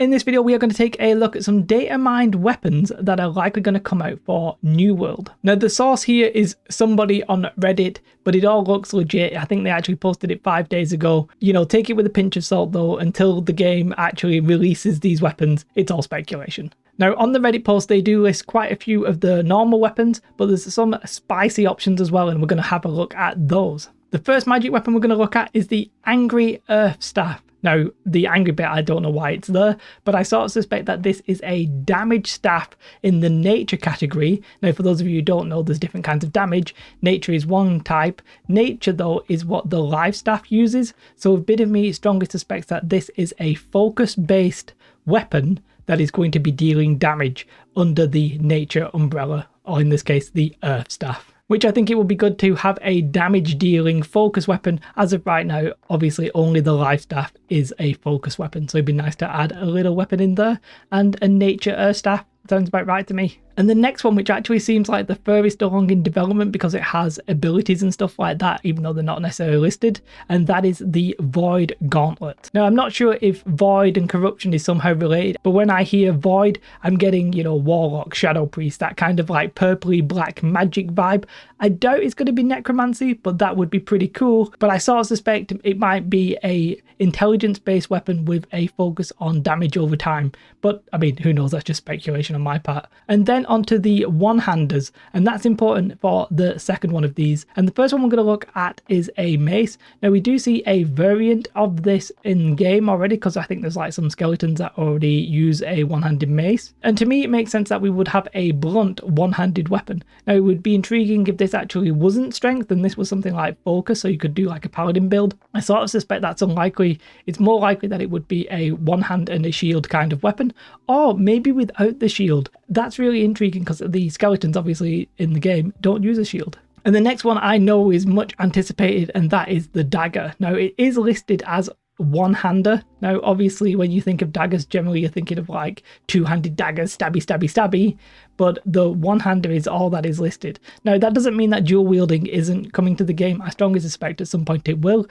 In this video, we are going to take a look at some data mined weapons that are likely going to come out for New World. Now, the source here is somebody on Reddit, but it all looks legit. I think they actually posted it 5 days ago. You know, take it with a pinch of salt though. Until the game actually releases these weapons, it's all speculation. Now, on the Reddit post, they do list quite a few of the normal weapons, but there's some spicy options as well, and we're going to have a look at those. The first magic weapon we're going to look at is the Angry Earth Staff. Now, the angry bit, I don't know why it's there, but I sort of suspect that this is a damage staff in the nature category. Now, for those of you who don't know, there's different kinds of damage. Nature is one type. Nature, though, is what the live staff uses. So a bit of me strongly suspects that this is a focus-based weapon that is going to be dealing damage under the nature umbrella, or in this case, the earth staff. Which I think it would be good to have a damage dealing focus weapon. As of right now, obviously only the life staff is a focus weapon, so it'd be nice to add a little weapon in there, and a nature earth staff sounds about right to me. And the next one, which actually seems like the furthest along in development because it has abilities and stuff like that, even though they're not necessarily listed, and that is the Void Gauntlet. Now, I'm not sure if Void and Corruption is somehow related, but when I hear Void, I'm getting, you know, Warlock, Shadow Priest, that kind of like purpley black magic vibe. I doubt it's going to be Necromancy, but that would be pretty cool. But I sort of suspect it might be a intelligence-based weapon with a focus on damage over time. But, I mean, who knows? That's just speculation on my part. And then onto the one-handers, and that's important for the second one of these. And the first one we're going to look at is a mace. Now, we do see a variant of this in game already, because I think there's like some skeletons that already use a one-handed mace. And to me, it makes sense that we would have a blunt one-handed weapon. Now, it would be intriguing if this actually wasn't strength and this was something like focus, so you could do like a paladin build. I sort of suspect that's unlikely. It's more likely that it would be a one hand and a shield kind of weapon, or maybe without the shield. That's really intriguing because the skeletons obviously in the game don't use a shield. And the next one I know is much anticipated, and that is the Dagger. Now, it is listed as one-hander. Now, obviously, when you think of daggers, generally you're thinking of like two-handed daggers, stabby, stabby, stabby, but the one-hander is all that is listed. Now, that doesn't mean that dual wielding isn't coming to the game. I strongly suspect at some point it will.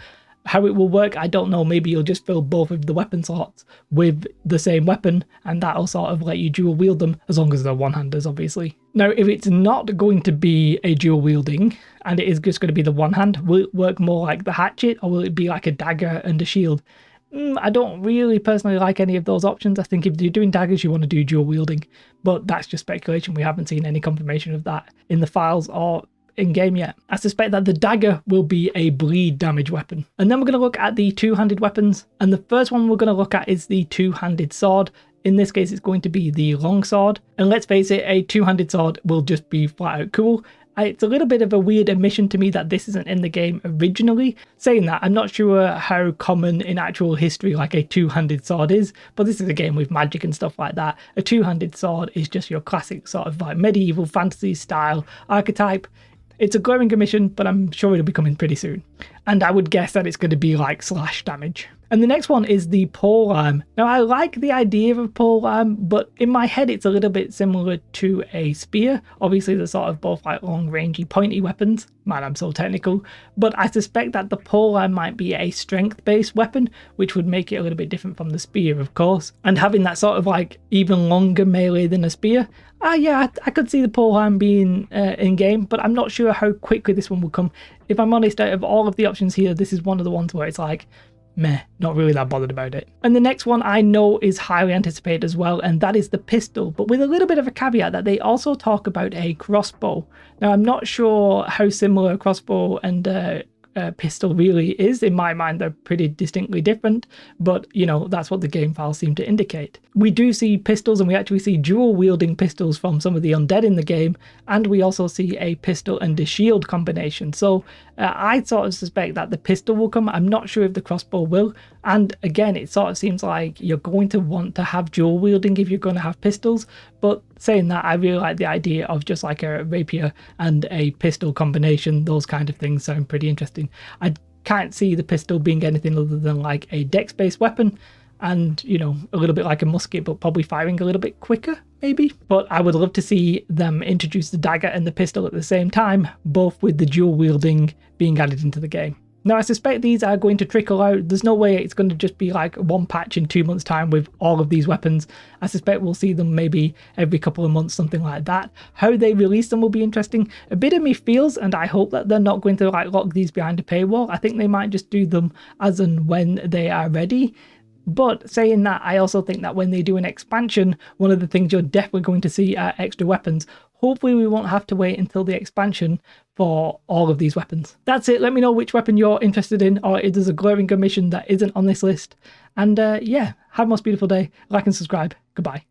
How it will work, I don't know. Maybe you'll just fill both of the weapon slots with the same weapon, and that'll sort of let you dual wield them, as long as they're one-handers, obviously. Now, if it's not going to be a dual wielding, and it is just going to be the one hand, will it work more like the hatchet, or will it be like a dagger and a shield? I don't really personally like any of those options. I think if you're doing daggers, you want to do dual wielding, but that's just speculation. We haven't seen any confirmation of that in the files or in game yet. I suspect that the dagger will be a bleed damage weapon. And then we're going to look at the two-handed weapons, and the first one we're going to look at is the two-handed sword. In this case, it's going to be the long sword, and let's face it, a two-handed sword will just be flat out cool. It's a little bit of a weird admission to me that this isn't in the game originally. Saying that, I'm not sure how common in actual history like a two-handed sword is, but this is a game with magic and stuff like that. A two-handed sword is just your classic sort of like medieval fantasy style archetype. It's a glowing omission, but I'm sure it'll be coming pretty soon. And I would guess that it's going to be like slash damage. And the next one is the polearm. Now, I like the idea of a polearm, but in my head it's a little bit similar to a spear. Obviously, they're sort of both like long-rangey, pointy weapons. Man, I'm so technical. But I suspect that the polearm might be a strength-based weapon, which would make it a little bit different from the spear, of course. And having that sort of like even longer melee than a spear, yeah, I could see the polearm being in-game, but I'm not sure how quickly this one will come. If I'm honest, out of all of the options here, this is one of the ones where it's like, meh, not really that bothered about it. And the next one I know is highly anticipated as well, and that is the pistol, but with a little bit of a caveat that they also talk about a crossbow. Now, I'm not sure how similar a crossbow and pistol really is. In my mind, they're pretty distinctly different, but you know, that's what the game files seem to indicate. We do see pistols, and we actually see dual wielding pistols from some of the undead in the game, and we also see a pistol and a shield combination. So I sort of suspect that the pistol will come. I'm not sure if the crossbow will, and again, it sort of seems like you're going to want to have dual wielding if you're going to have pistols. But saying that, I really like the idea of just like a rapier and a pistol combination. Those kind of things sound pretty interesting. I can't see the pistol being anything other than like a dex-based weapon, and, you know, a little bit like a musket, but probably firing a little bit quicker, maybe. But I would love to see them introduce the dagger and the pistol at the same time, both with the dual wielding being added into the game. Now, I suspect these are going to trickle out. There's no way it's going to just be like one patch in 2 months' time with all of these weapons. I suspect we'll see them maybe every couple of months, something like that. How they release them will be interesting. A bit of me feels, and I hope that they're not going to like lock these behind a paywall. I think they might just do them as and when they are ready. But saying that, I also think that when they do an expansion, one of the things you're definitely going to see are extra weapons. Hopefully we won't have to wait until the expansion for all of these weapons. That's it. Let me know which weapon you're interested in, or if there's a glaring omission that isn't on this list. And yeah, have a most beautiful day. Like and subscribe. Goodbye.